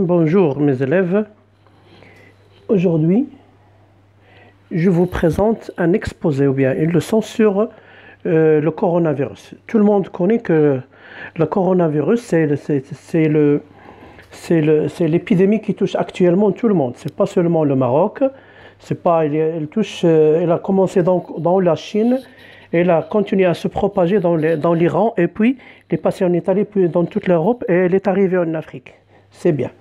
Bonjour mes élèves. Aujourd'hui, je vous présente un exposé ou bien une leçon sur le coronavirus. Tout le monde connaît que le coronavirus, c'est l'épidémie qui touche actuellement tout le monde. C'est pas seulement le Maroc. C'est pas, elle a commencé dans la Chine. Elle a continué à se propager dans l'Iran et puis elle est passée en Italie, puis dans toute l'Europe et elle est arrivée en Afrique. C'est bien.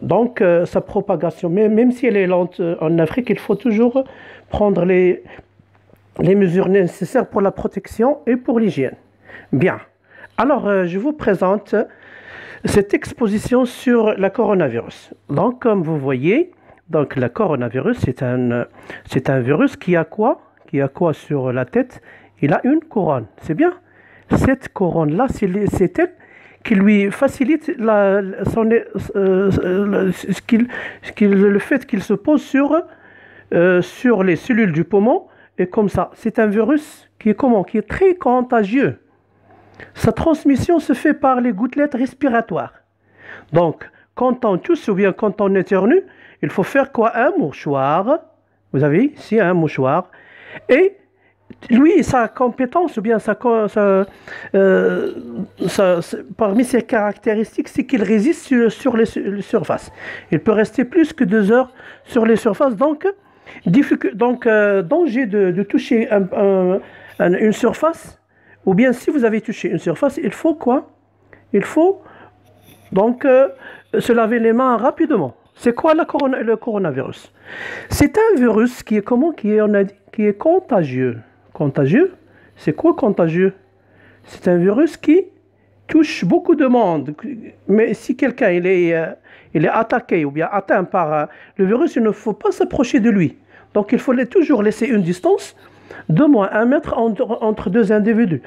Donc, sa propagation, même si elle est lente en Afrique, il faut toujours prendre les mesures nécessaires pour la protection et pour l'hygiène. Bien. Alors, je vous présente cette exposition sur le coronavirus. Donc, comme vous voyez, donc, le coronavirus, c'est un virus qui a quoi? Qui a quoi sur la tête? Il a une couronne. C'est bien. Cette couronne-là, c'est elle qui lui facilite le fait qu'il se pose sur les cellules du poumon. Et comme ça, c'est un virus qui est très contagieux. Sa transmission se fait par les gouttelettes respiratoires. Donc, quand on tousse ou bien quand on éternue, il faut faire quoi? Un mouchoir. Vous avez ici un mouchoir. Et lui, sa compétence, ou bien parmi ses caractéristiques, c'est qu'il résiste sur les surfaces. Il peut rester plus que 2 heures sur les surfaces. Donc, danger de toucher une surface, ou bien si vous avez touché une surface, il faut quoi? Il faut donc se laver les mains rapidement. C'est quoi le coronavirus? C'est un virus qui est contagieux. Contagieux? C'est quoi contagieux? C'est un virus qui touche beaucoup de monde. Mais si quelqu'un il est attaqué ou bien atteint par le virus, il ne faut pas s'approcher de lui. Donc il faut toujours laisser une distance d'au moins 1 mètre entre 2 individus.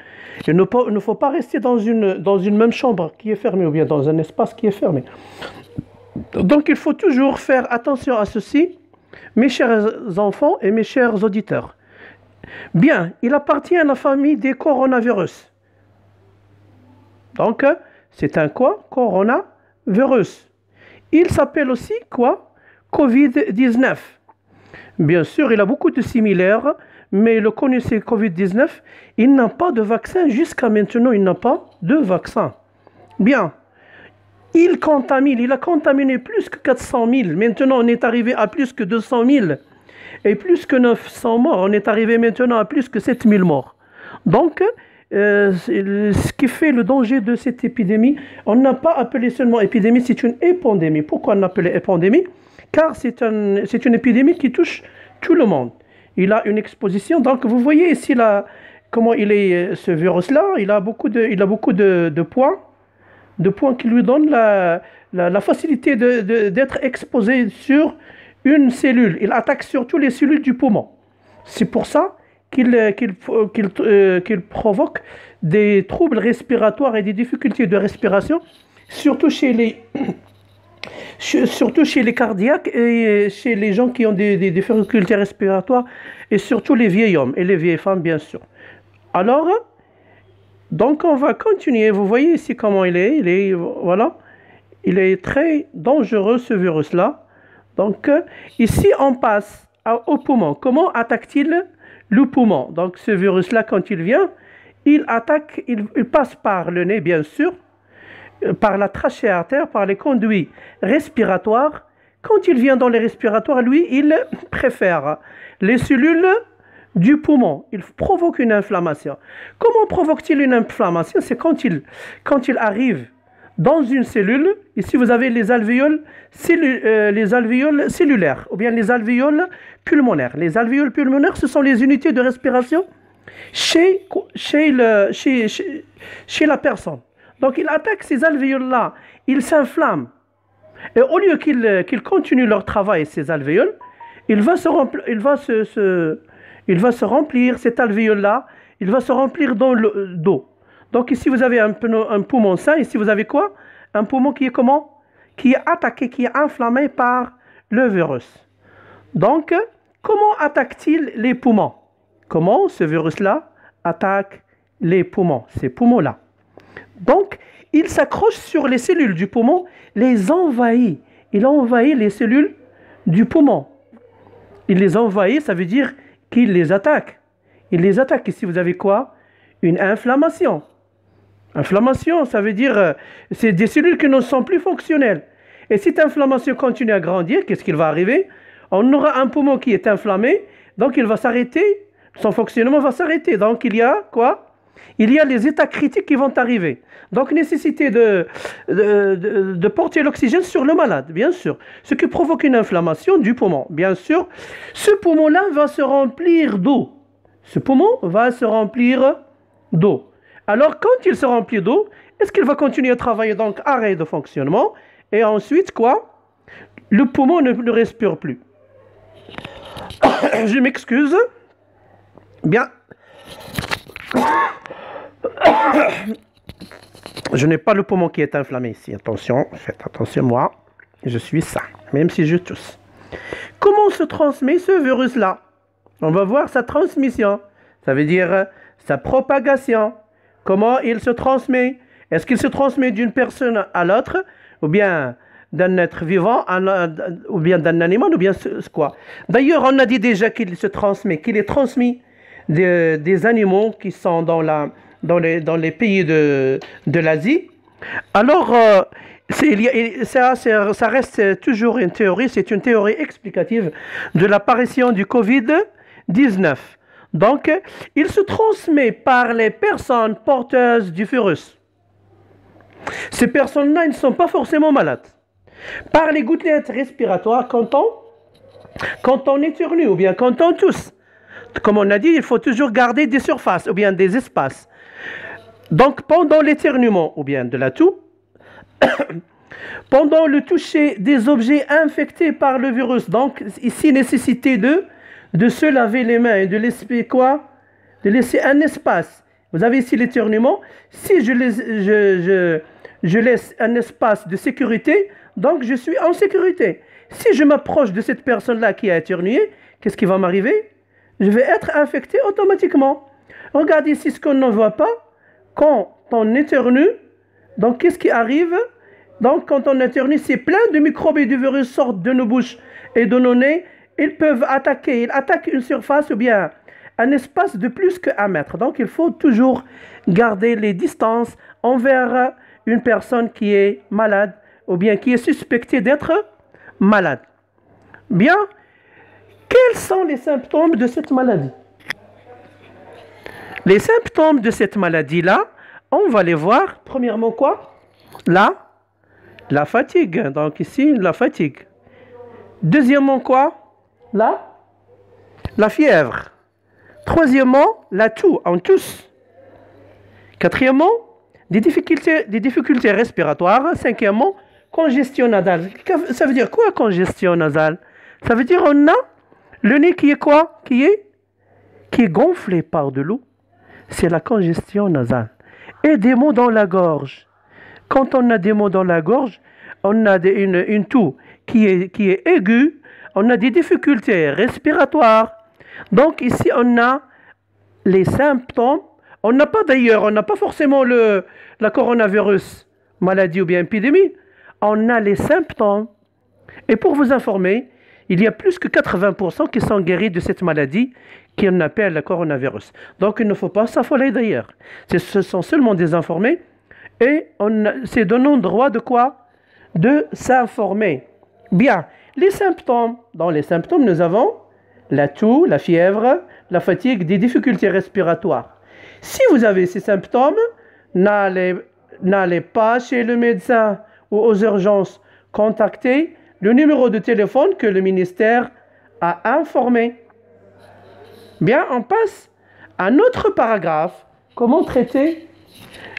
Il ne faut pas rester dans une même chambre qui est fermée ou bien dans un espace qui est fermé. Donc il faut toujours faire attention à ceci, mes chers enfants et mes chers auditeurs. Bien, il appartient à la famille des coronavirus. Donc, c'est un quoi? Coronavirus. Il s'appelle aussi quoi? Covid-19. Bien sûr, il a beaucoup de similaires, mais le connu c'est Covid-19. Il n'a pas de vaccin jusqu'à maintenant, il n'a pas de vaccin. Bien. Il a contaminé plus que 400 000. Maintenant, on est arrivé à plus que 200 000. Et plus que 900 morts. On est arrivé maintenant à plus que 7 000 morts. Donc, ce qui fait le danger de cette épidémie, on n'a pas appelé seulement épidémie, c'est une épandémie. Pourquoi on l'appelait épandémie? Car c'est une épidémie qui touche tout le monde. Il a une exposition. Donc, vous voyez ici comment il est, ce virus-là. Il a beaucoup de points. De points qui lui donnent la facilité d'être exposé sur une cellule. Il attaque surtout les cellules du poumon. C'est pour ça qu'il provoque des troubles respiratoires et des difficultés de respiration, surtout chez les cardiaques et chez les gens qui ont des difficultés respiratoires, et surtout les vieils hommes et les vieilles femmes, bien sûr. Alors, donc on va continuer. Vous voyez ici comment il est. Voilà. Il est très dangereux ce virus-là. Donc ici on passe au poumon. Comment attaque-t-il le poumon? Donc ce virus-là, quand il vient, il passe par le nez bien sûr, par la trachée artère, par les conduits respiratoires. Quand il vient dans les respiratoires, lui, il préfère les cellules du poumon. Il provoque une inflammation. Comment provoque-t-il une inflammation? C'est quand il arrive dans une cellule. Ici, vous avez les alvéoles cellulaires ou bien les alvéoles pulmonaires. Les alvéoles pulmonaires, ce sont les unités de respiration chez la personne. Donc, il attaque ces alvéoles-là. Ils s'inflamment. Et au lieu qu'ils continuent leur travail, ces alvéoles, il va se remplir, cet alvéole-là, il va se remplir d'eau. Donc ici, vous avez un poumon sain. Ici, vous avez quoi? Un poumon qui est comment? Qui est attaqué, qui est inflammé par le virus. Donc, comment attaque-t-il les poumons? Comment ce virus-là attaque les poumons, ces poumons-là? Donc, il s'accroche sur les cellules du poumon, les envahit. Il envahit les cellules du poumon. Il les envahit, ça veut dire qu'il les attaque. Il les attaque. Ici, vous avez quoi? Une inflammation. Inflammation, ça veut dire c'est des cellules qui ne sont plus fonctionnelles. Et si cette inflammation continue à grandir, qu'est-ce qu'il va arriver? On aura un poumon qui est inflammé, donc il va s'arrêter, son fonctionnement va s'arrêter. Donc il y a quoi? Il y a les états critiques qui vont arriver. Donc nécessité de porter l'oxygène sur le malade, bien sûr. Ce qui provoque une inflammation du poumon. Bien sûr, ce poumon-là va se remplir d'eau. Ce poumon va se remplir d'eau. Alors quand il se remplit d'eau, est-ce qu'il va continuer à travailler? Donc arrêt de fonctionnement. Et ensuite quoi? Le poumon ne respire plus. Je m'excuse. Bien. Je n'ai pas le poumon qui est inflammé ici. Attention, faites attention, moi, je suis sain, même si je tousse. Comment se transmet ce virus-là? On va voir sa transmission. Ça veut dire sa propagation. Comment il se transmet? Est-ce qu'il se transmet d'une personne à l'autre, ou bien d'un être vivant, ou bien d'un animal, ou bien quoi? D'ailleurs, on a dit déjà qu'il se transmet, qu'il est transmis des animaux qui sont dans les pays de l'Asie. Alors, ça reste toujours une théorie, c'est une théorie explicative de l'apparition du Covid-19. Donc, il se transmet par les personnes porteuses du virus. Ces personnes-là, ne sont pas forcément malades. Par les gouttelettes respiratoires, quand on éternue ou bien quand on tousse. Comme on a dit, il faut toujours garder des surfaces ou bien des espaces. Donc, pendant l'éternuement ou bien de la toux, pendant le toucher des objets infectés par le virus, donc ici, nécessité de se laver les mains et de laisser quoi? De laisser un espace. Vous avez ici l'éternuement. Si je laisse un espace de sécurité, donc je suis en sécurité. Si je m'approche de cette personne-là qui a éternué, qu'est-ce qui va m'arriver? Je vais être infecté automatiquement. Regardez ici ce qu'on ne voit pas. Quand on éternue, donc qu'est-ce qui arrive? Donc quand on éternue, c'est plein de microbes et de virus sortent de nos bouches et de nos nez. Ils peuvent attaquer. Ils attaquent une surface ou bien un espace de plus qu'1 mètre. Donc il faut toujours garder les distances envers une personne qui est malade ou bien qui est suspectée d'être malade. Bien. Quels sont les symptômes de cette maladie? Les symptômes de cette maladie-là, on va les voir. Premièrement, quoi? La fatigue. Donc ici, la fatigue. Deuxièmement, quoi? La fièvre. Troisièmement, la toux, on tousse. Quatrièmement, des difficultés respiratoires. Cinquièmement, congestion nasale. Ça veut dire quoi, congestion nasale? Ça veut dire on a le nez qui est quoi? Qui est gonflé par de l'eau. C'est la congestion nasale. Et des maux dans la gorge. Quand on a des maux dans la gorge, on a une toux qui est aiguë. On a des difficultés respiratoires. Donc ici, on a les symptômes. On n'a pas forcément la coronavirus, maladie ou bien épidémie. On a les symptômes. Et pour vous informer, il y a plus que 80% qui sont guéris de cette maladie qu'on appelle le coronavirus. Donc il ne faut pas s'affoler d'ailleurs. Ce sont seulement des informés et c'est donnant droit de quoi? De s'informer. Bien, les symptômes. Dans les symptômes, nous avons la toux, la fièvre, la fatigue, des difficultés respiratoires. Si vous avez ces symptômes, n'allez pas chez le médecin ou aux urgences. Contactez le numéro de téléphone que le ministère a informé. Bien, on passe à un autre paragraphe. Comment traiter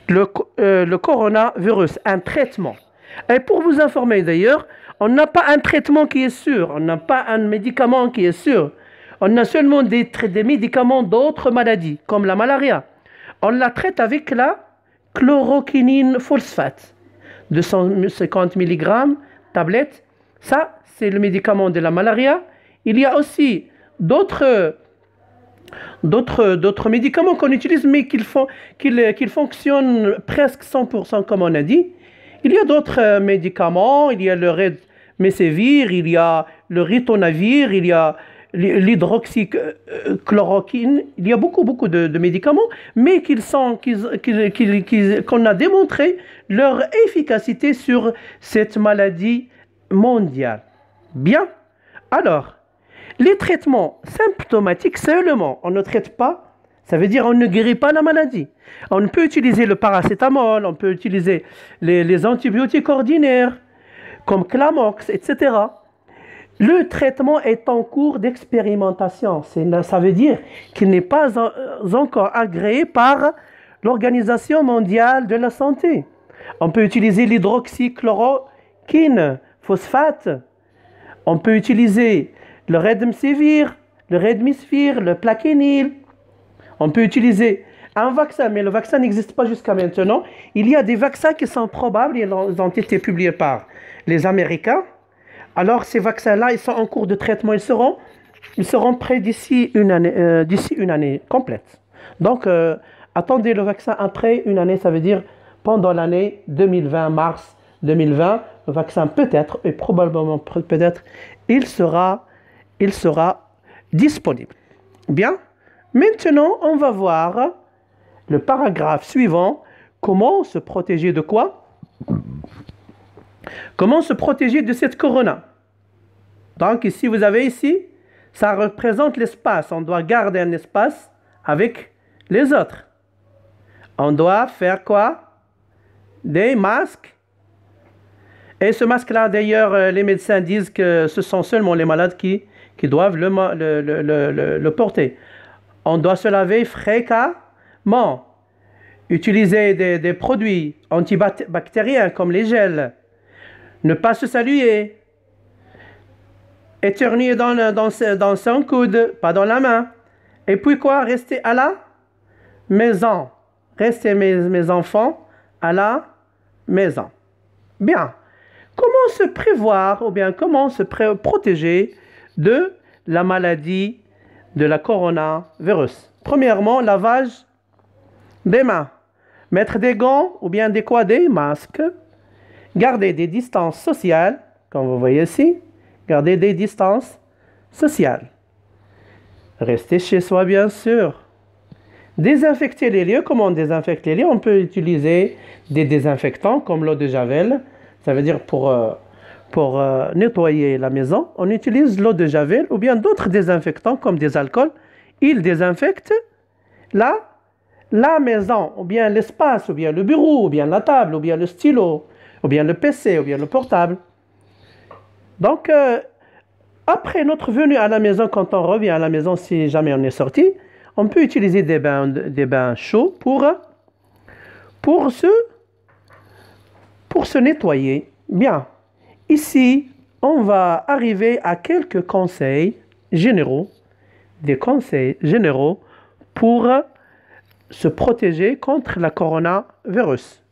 le coronavirus? Un traitement. Et pour vous informer d'ailleurs, on n'a pas un traitement qui est sûr. On n'a pas un médicament qui est sûr. On a seulement des médicaments d'autres maladies, comme la malaria. On la traite avec la chloroquinine phosphate. 250 mg, tablette. Ça, c'est le médicament de la malaria. Il y a aussi d'autres d'autres médicaments qu'on utilise, mais qu'ils fonctionnent presque 100%, comme on a dit. Il y a d'autres médicaments, il y a le Remdesivir, il y a le Ritonavir, il y a l'hydroxychloroquine, il y a beaucoup de médicaments, mais qu'on a démontré leur efficacité sur cette maladie mondiale. Bien. Alors, les traitements symptomatiques seulement, on ne traite pas, ça veut dire on ne guérit pas la maladie. On peut utiliser le paracétamol, on peut utiliser les antibiotiques ordinaires, comme Clamox, etc. Le traitement est en cours d'expérimentation. Ça veut dire qu'il n'est pas encore agréé par l'Organisation mondiale de la santé. On peut utiliser l'hydroxychloroquine, phosphate. On peut utiliser le Remdesivir, le Plaquenil. On peut utiliser un vaccin, mais le vaccin n'existe pas jusqu'à maintenant. Il y a des vaccins qui sont probables, ils ont été publiés par les Américains. Alors ces vaccins-là, ils sont en cours de traitement, ils seront prêts d'ici une année complète. Donc attendez le vaccin après une année, ça veut dire pendant l'année 2020, mars 2020, le vaccin peut-être et probablement peut-être, il sera disponible. Bien, maintenant on va voir le paragraphe suivant, comment se protéger de quoi? Comment se protéger de cette corona? Donc ici, vous avez ici, ça représente l'espace. On doit garder un espace avec les autres. On doit faire quoi? Des masques. Et ce masque-là, d'ailleurs, les médecins disent que ce sont seulement les malades qui doivent le porter. On doit se laver fréquemment. Utiliser des produits antibactériens comme les gels. Ne pas se saluer. Éternuer dans son coude, pas dans la main. Et puis quoi? Rester à la maison. Rester mes enfants à la maison. Bien. Comment se prévoir ou bien comment se protéger de la maladie de la coronavirus? Premièrement, lavage des mains. Mettre des gants ou bien des masques. Garder des distances sociales, comme vous voyez ici. Garder des distances sociales. Rester chez soi, bien sûr. Désinfecter les lieux. Comment on désinfecte les lieux? On peut utiliser des désinfectants comme l'eau de Javel. Ça veut dire pour nettoyer la maison, on utilise l'eau de Javel ou bien d'autres désinfectants comme des alcools. Ils désinfectent la maison, ou bien l'espace, ou bien le bureau, ou bien la table, ou bien le stylo, ou bien le PC, ou bien le portable. Donc, après notre venue à la maison, quand on revient à la maison, si jamais on est sorti, on peut utiliser des bains chauds pour se nettoyer. Bien. Ici, on va arriver à quelques conseils généraux, des conseils généraux pour se protéger contre la coronavirus.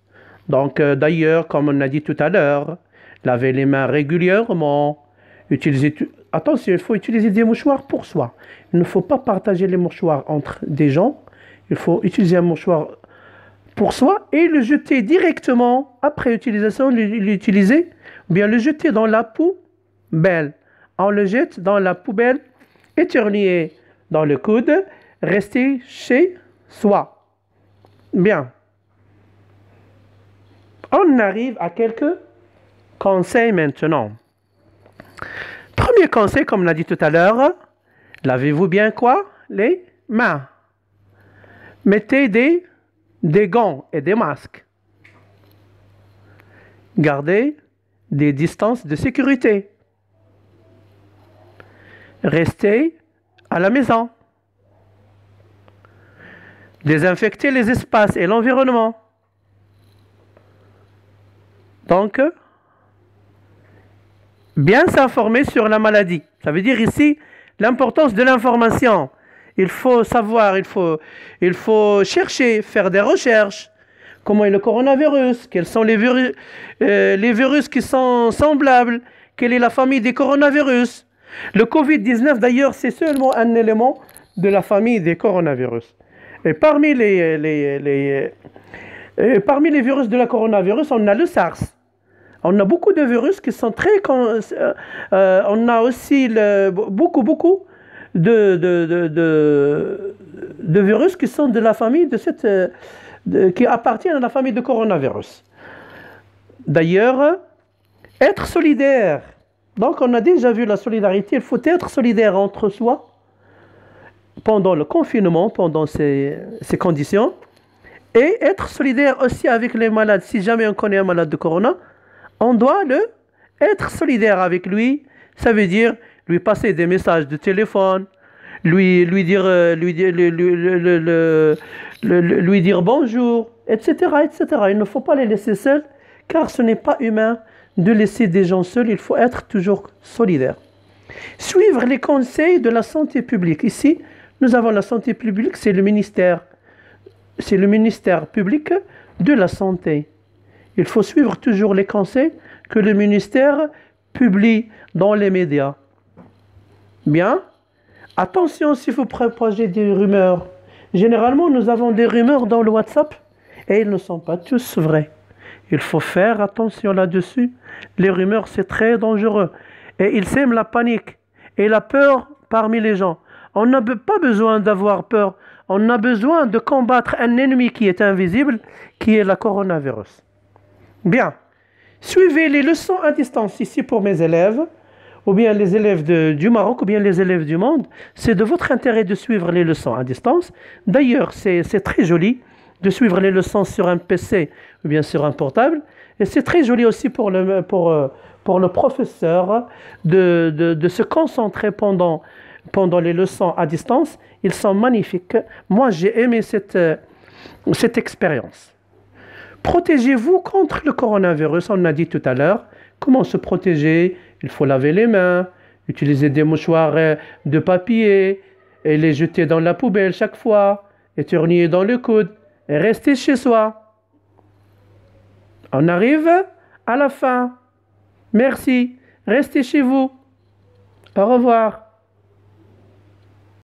Donc, d'ailleurs, comme on a dit tout à l'heure, laver les mains régulièrement, attention, il faut utiliser des mouchoirs pour soi. Il ne faut pas partager les mouchoirs entre des gens. Il faut utiliser un mouchoir pour soi et le jeter directement après utilisation, l'utiliser, ou bien le jeter dans la poubelle. On le jette dans la poubelle, éternuer dans le coude, rester chez soi. Bien. On arrive à quelques conseils maintenant. Premier conseil, comme on l'a dit tout à l'heure, lavez-vous bien quoi? Les mains. Mettez des gants et des masques. Gardez des distances de sécurité. Restez à la maison. Désinfectez les espaces et l'environnement. Donc, bien s'informer sur la maladie. Ça veut dire ici l'importance de l'information. Il faut savoir, il faut chercher, faire des recherches. Comment est le coronavirus? Quels sont les virus qui sont semblables? Quelle est la famille des coronavirus? Le Covid-19, d'ailleurs, c'est seulement un élément de la famille des coronavirus. Et parmi parmi les virus de la coronavirus, on a le SARS. On a beaucoup de virus qui sont on a aussi beaucoup de virus qui sont de la famille qui appartiennent à la famille de coronavirus. D'ailleurs, être solidaire. Donc, on a déjà vu la solidarité. Il faut être solidaire entre soi pendant le confinement, pendant ces conditions, et être solidaire aussi avec les malades. Si jamais on connaît un malade de corona, on doit être solidaire avec lui. Ça veut dire lui passer des messages de téléphone, lui dire bonjour, etc., etc. Il ne faut pas les laisser seuls, car ce n'est pas humain de laisser des gens seuls. Il faut être toujours solidaire. Suivre les conseils de la santé publique. Ici, nous avons la santé publique, c'est le ministère public de la santé. Il faut suivre toujours les conseils que le ministère publie dans les médias. Bien. Attention si vous propagez des rumeurs. Généralement, nous avons des rumeurs dans le WhatsApp et ils ne sont pas tous vrais. Il faut faire attention là-dessus. Les rumeurs, c'est très dangereux. Et ils sèment la panique et la peur parmi les gens. On n'a pas besoin d'avoir peur. On a besoin de combattre un ennemi qui est invisible, qui est le coronavirus. Bien. Suivez les leçons à distance ici pour mes élèves, ou bien les élèves du Maroc, ou bien les élèves du monde. C'est de votre intérêt de suivre les leçons à distance. D'ailleurs, c'est très joli de suivre les leçons sur un PC ou bien sur un portable. Et c'est très joli aussi pour le professeur de se concentrer pendant les leçons à distance. Ils sont magnifiques. Moi, j'ai aimé cette expérience. Protégez-vous contre le coronavirus. On a dit tout à l'heure. Comment se protéger? Il faut laver les mains, utiliser des mouchoirs de papier et les jeter dans la poubelle chaque fois, éternuer dans le coude et rester chez soi. On arrive à la fin. Merci. Restez chez vous. Au revoir.